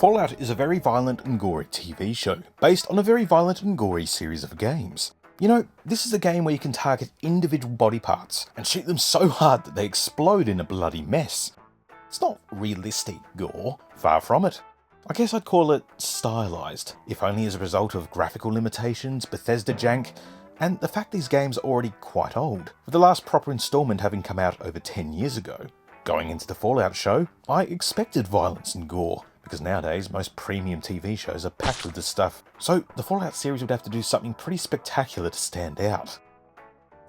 Fallout is a very violent and gory TV show, based on a very violent and gory series of games. You know, this is a game where you can target individual body parts and shoot them so hard that they explode in a bloody mess. It's not realistic gore, far from it. I guess I'd call it stylised, if only as a result of graphical limitations, Bethesda jank, and the fact these games are already quite old, with the last proper instalment having come out over 10 years ago. Going into the Fallout show, I expected violence and gore, because nowadays most premium TV shows are packed with this stuff, so the Fallout series would have to do something pretty spectacular to stand out.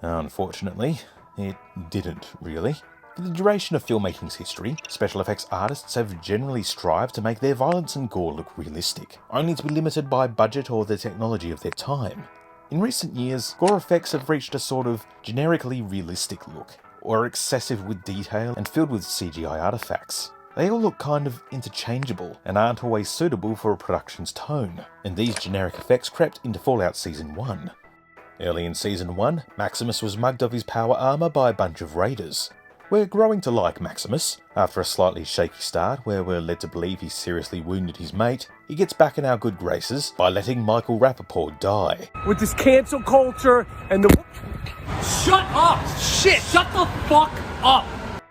Unfortunately, it didn't really. For the duration of filmmaking's history, special effects artists have generally strived to make their violence and gore look realistic, only to be limited by budget or the technology of their time. In recent years, gore effects have reached a sort of generically realistic look, or are excessive with detail and filled with CGI artifacts. They all look kind of interchangeable and aren't always suitable for a production's tone, and these generic effects crept into Fallout Season 1. Early in Season 1, Maximus was mugged of his power armour by a bunch of raiders. We're growing to like Maximus. After a slightly shaky start where we're led to believe he seriously wounded his mate, he gets back in our good graces by letting Michael Rappaport die. With this cancel culture and the... Shut up! Shit! Shut the fuck up!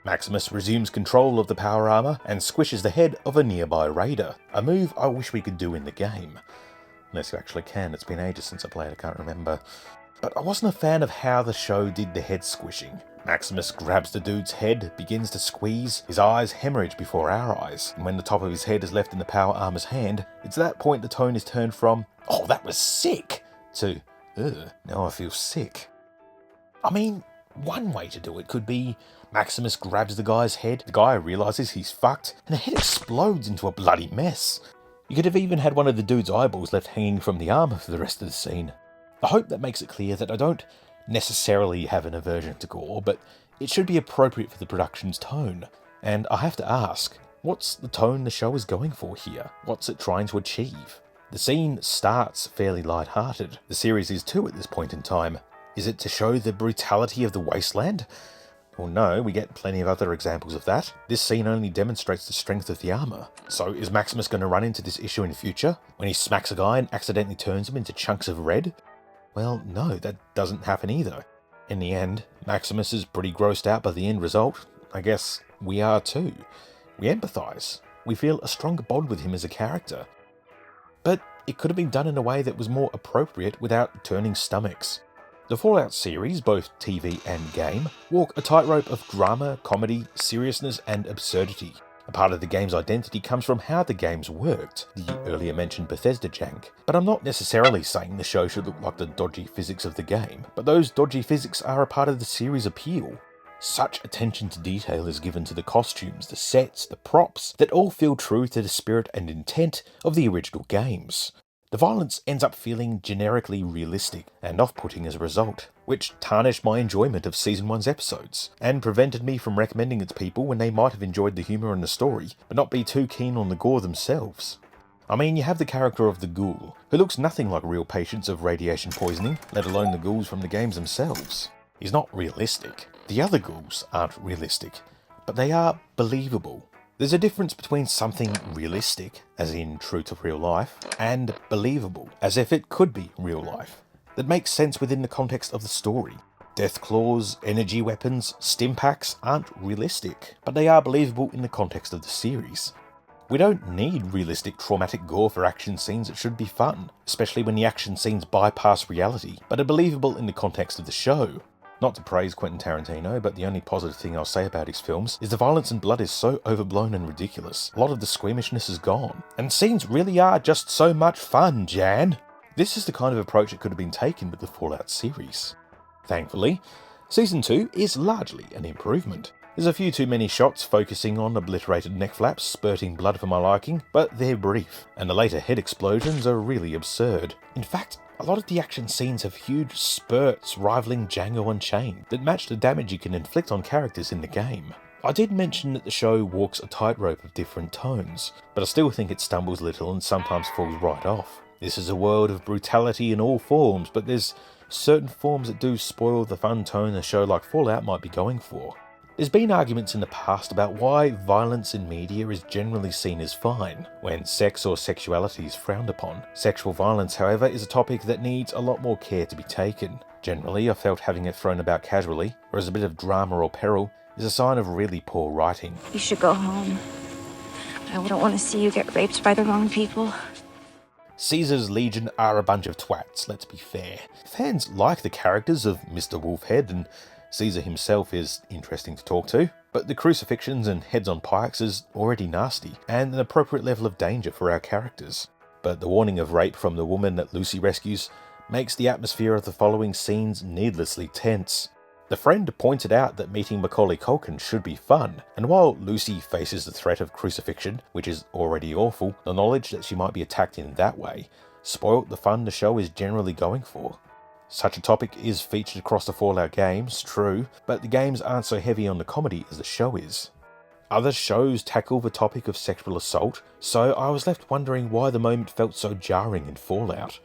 Maximus resumes control of the power armour and squishes the head of a nearby raider, a move I wish we could do in the game. Unless you actually can, it's been ages since I played, I can't remember. But I wasn't a fan of how the show did the head squishing. Maximus grabs the dude's head, begins to squeeze, his eyes hemorrhage before our eyes, and when the top of his head is left in the power armour's hand, it's at that point the tone is turned from, "Oh, that was sick," to, "Ugh, now I feel sick." I mean, one way to do it could be Maximus grabs the guy's head, the guy realises he's fucked, and the head explodes into a bloody mess. You could have even had one of the dude's eyeballs left hanging from the armour for the rest of the scene. I hope that makes it clear that I don't necessarily have an aversion to gore, but it should be appropriate for the production's tone. And I have to ask, what's the tone the show is going for here? What's it trying to achieve? The scene starts fairly light-hearted. The series is too at this point in time. Is it to show the brutality of the wasteland? Well, no, we get plenty of other examples of that. This scene only demonstrates the strength of the armour. So is Maximus going to run into this issue in future, when he smacks a guy and accidentally turns him into chunks of red? Well, no, that doesn't happen either. In the end, Maximus is pretty grossed out by the end result. I guess we are too. We empathise. We feel a stronger bond with him as a character. But it could have been done in a way that was more appropriate without turning stomachs. The Fallout series, both TV and game, walk a tightrope of drama, comedy, seriousness and absurdity. A part of the game's identity comes from how the games worked, the earlier mentioned Bethesda jank. But I'm not necessarily saying the show should look like the dodgy physics of the game, but those dodgy physics are a part of the series' appeal. Such attention to detail is given to the costumes, the sets, the props, that all feel true to the spirit and intent of the original games. The violence ends up feeling generically realistic and off-putting as a result, which tarnished my enjoyment of Season 1's episodes, and prevented me from recommending it to people when they might have enjoyed the humour and the story, but not be too keen on the gore themselves. I mean, you have the character of the ghoul, who looks nothing like real patients of radiation poisoning, let alone the ghouls from the games themselves. He's not realistic. The other ghouls aren't realistic, but they are believable. There's a difference between something realistic, as in true to real life, and believable, as if it could be real life, that makes sense within the context of the story. Death claws, energy weapons, stim packs aren't realistic, but they are believable in the context of the series. We don't need realistic traumatic gore for action scenes that should be fun, especially when the action scenes bypass reality, but are believable in the context of the show. Not to praise Quentin Tarantino, but the only positive thing I'll say about his films is the violence and blood is so overblown and ridiculous. A lot of the squeamishness is gone. And scenes really are just so much fun, Jan. This is the kind of approach that could have been taken with the Fallout series. Thankfully, Season 2 is largely an improvement. There's a few too many shots focusing on obliterated neck flaps spurting blood for my liking, but they're brief, and the later head explosions are really absurd. In fact, a lot of the action scenes have huge spurts rivaling Django Unchained that match the damage you can inflict on characters in the game. I did mention that the show walks a tightrope of different tones, but I still think it stumbles a little and sometimes falls right off. This is a world of brutality in all forms, but there's certain forms that do spoil the fun tone a show like Fallout might be going for. There's been arguments in the past about why violence in media is generally seen as fine, when sex or sexuality is frowned upon. Sexual violence, however, is a topic that needs a lot more care to be taken. Generally, I felt having it thrown about casually, or as a bit of drama or peril, is a sign of really poor writing. You should go home. I wouldn't want to see you get raped by the wrong people. Caesar's Legion are a bunch of twats, let's be fair. Fans like the characters of Mr. Wolfhead, and Caesar himself is interesting to talk to, but the crucifixions and heads on pikes is already nasty, and an appropriate level of danger for our characters. But the warning of rape from the woman that Lucy rescues makes the atmosphere of the following scenes needlessly tense. The friend pointed out that meeting Macaulay Culkin should be fun, and while Lucy faces the threat of crucifixion, which is already awful, the knowledge that she might be attacked in that way spoilt the fun the show is generally going for. Such a topic is featured across the Fallout games, true, but the games aren't so heavy on the comedy as the show is. Other shows tackle the topic of sexual assault, so I was left wondering why the moment felt so jarring in Fallout.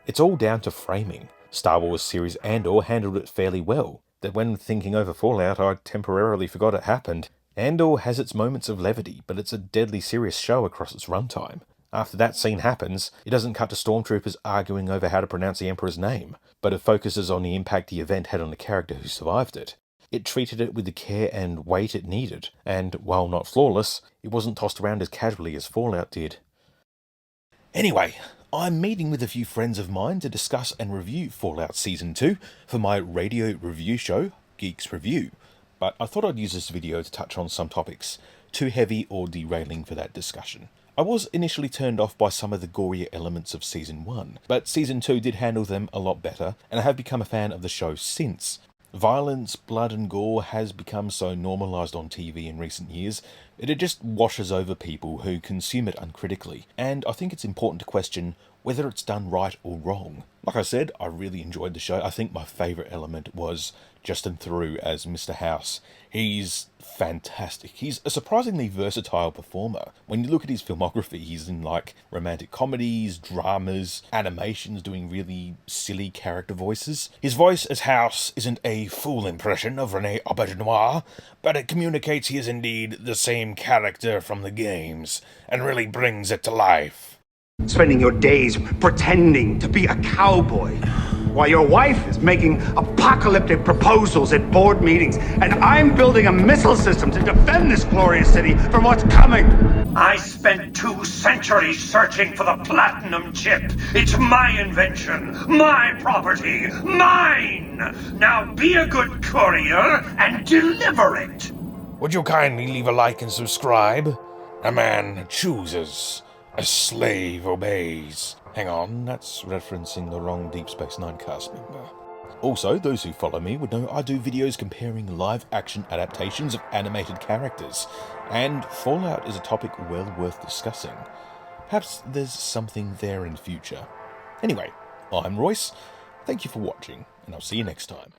It's all down to framing. Star Wars series Andor handled it fairly well, that when thinking over Fallout I temporarily forgot it happened. Andor has its moments of levity, but it's a deadly serious show across its runtime. After that scene happens, it doesn't cut to stormtroopers arguing over how to pronounce the Emperor's name, but it focuses on the impact the event had on the character who survived it. It treated it with the care and weight it needed, and while not flawless, it wasn't tossed around as casually as Fallout did. Anyway, I'm meeting with a few friends of mine to discuss and review Fallout Season 2 for my radio review show, Geeks Review, but I thought I'd use this video to touch on some topics too heavy or derailing for that discussion. I was initially turned off by some of the gorier elements of Season 1, but Season 2 did handle them a lot better, and I have become a fan of the show since. Violence, blood and gore has become so normalised on TV in recent years that it just washes over people who consume it uncritically, and I think it's important to question whether it's done right or wrong. Like I said, I really enjoyed the show. I think my favourite element was Justin Theroux as Mr. House. He's fantastic. He's a surprisingly versatile performer. When you look at his filmography, he's in like romantic comedies, dramas, animations, doing really silly character voices. His voice as House isn't a full impression of Rene Auberjonois, but it communicates he is indeed the same character from the games, and really brings it to life. Spending your days pretending to be a cowboy while your wife is making apocalyptic proposals at board meetings, and I'm building a missile system to defend this glorious city from what's coming. I spent 2 centuries searching for the platinum chip. It's my invention, my property, mine. Now be a good courier and deliver it. Would you kindly leave a like and subscribe? A man chooses, a slave obeys. Hang on, that's referencing the wrong Deep Space Nine cast member. Also, those who follow me would know I do videos comparing live-action adaptations of animated characters, and Fallout is a topic well worth discussing. Perhaps there's something there in the future. Anyway, I'm Royce, thank you for watching, and I'll see you next time.